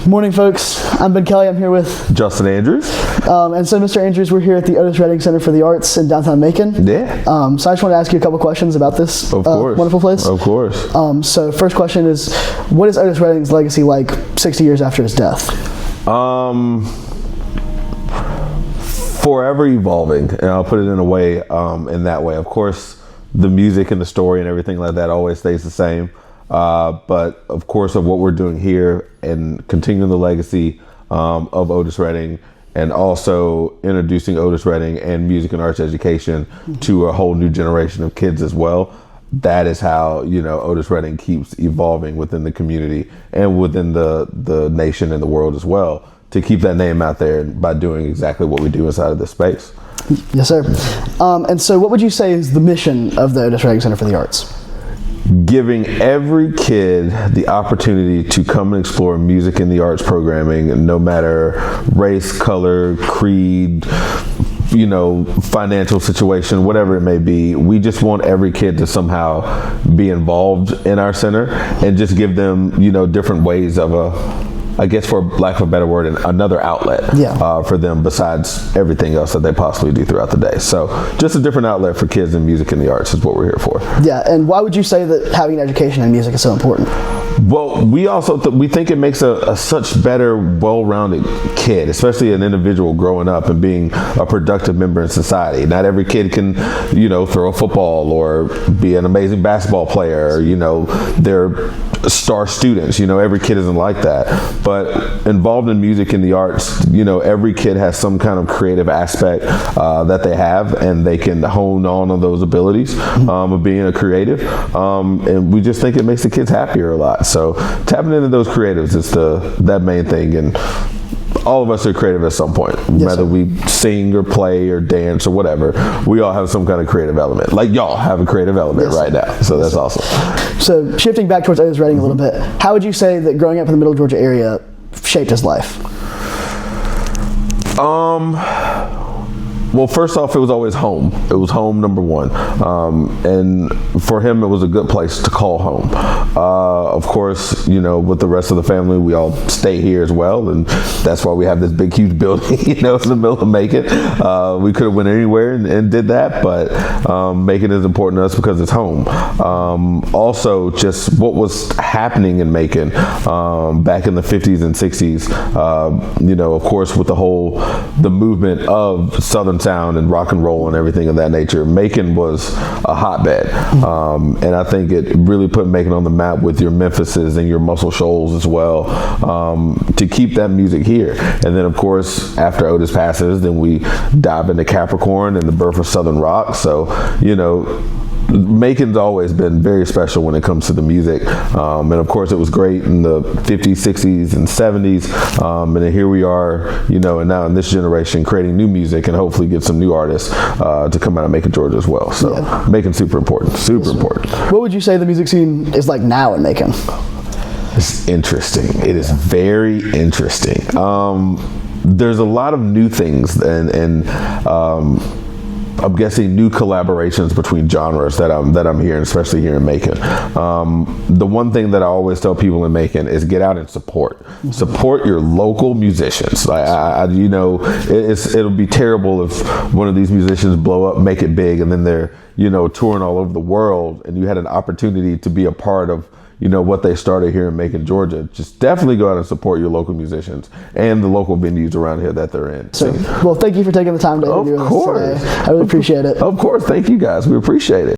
Morning, folks. I'm Ben Kelly. I'm here with Justin Andrews. And so, Mr. Andrews, we're here at the Otis Reading Center for the Arts in downtown Macon. Yeah. So I just want to ask you a couple questions about this wonderful place. Of course. So first question is, what is Otis Redding's legacy like 60 years after his death? Forever evolving, and I'll put it in a way, in that way. Of course, the music and the story and everything like that always stays the same. But of course, of what we're doing here and continuing the legacy of Otis Redding, and also introducing Otis Redding and music and arts education to a whole new generation of kids as well. That is how, Otis Redding keeps evolving within the community and within the nation and the world as well, to keep that name out there by doing exactly what we do inside of this space. Yes, sir. And so what would you say is the mission of the Otis Redding Center for the Arts? Giving every kid the opportunity to come and explore music and the arts programming, no matter race, color, creed, financial situation, whatever it may be. We just want every kid to somehow be involved in our center and just give them, different ways of I guess, for lack of a better word, another outlet for them besides everything else that they possibly do throughout the day. So just a different outlet for kids in music and the arts is what we're here for. Yeah, and why would you say that having an education in music is so important? Well, we also we think it makes a such better, well-rounded kid, especially an individual growing up and being a productive member in society. Not every kid can, throw a football or be an amazing basketball player. They're star students. Every kid isn't like that. But involved in music and the arts, every kid has some kind of creative aspect that they have, and they can hone on those abilities of being a creative. And we just think it makes the kids happier a lot. So tapping into those creatives is that main thing, and all of us are creative at some point, whether we sing or play or dance or whatever. We all have some kind of creative element. Like y'all have a creative element right now, so that's awesome. So shifting back towards Otis Redding a little bit, how would you say that growing up in the Middle Georgia area shaped his life? Well, first off, it was always home. It was home, number one. And for him, it was a good place to call home. Of course, with the rest of the family, we all stay here as well. And that's why we have this big, huge building, in the middle of Macon. We could have went anywhere and did that, but Macon is important to us because it's home. Also, just what was happening in Macon back in the 50s and 60s, of course, with the movement of Southern sound and rock and roll and everything of that nature. Macon was a hotbed, and I think it really put Macon on the map with your Memphises and your Muscle Shoals as well, to keep that music here. And then, of course, after Otis passes, then we dive into Capricorn and the birth of Southern rock. So, Macon's always been very special when it comes to the music, and of course it was great in the 50s, 60s, and 70s, and then here we are, and now in this generation creating new music and hopefully get some new artists to come out of Macon, Georgia as well. So Macon's super important, important. What would you say the music scene is like now in Macon? It's interesting. It is very interesting. There's a lot of new things and I'm guessing new collaborations between genres that I'm hearing, especially here in Macon. The one thing that I always tell people in Macon is get out and support your local musicians. It'll be terrible if one of these musicians blow up, make it big, and then they're touring all over the world, and you had an opportunity to be a part of what they started here in Macon, Georgia. Just definitely go out and support your local musicians and the local venues around here that they're in. So, well, thank you for taking the time to interview us today. I really appreciate it. Of course. Thank you guys. We appreciate it.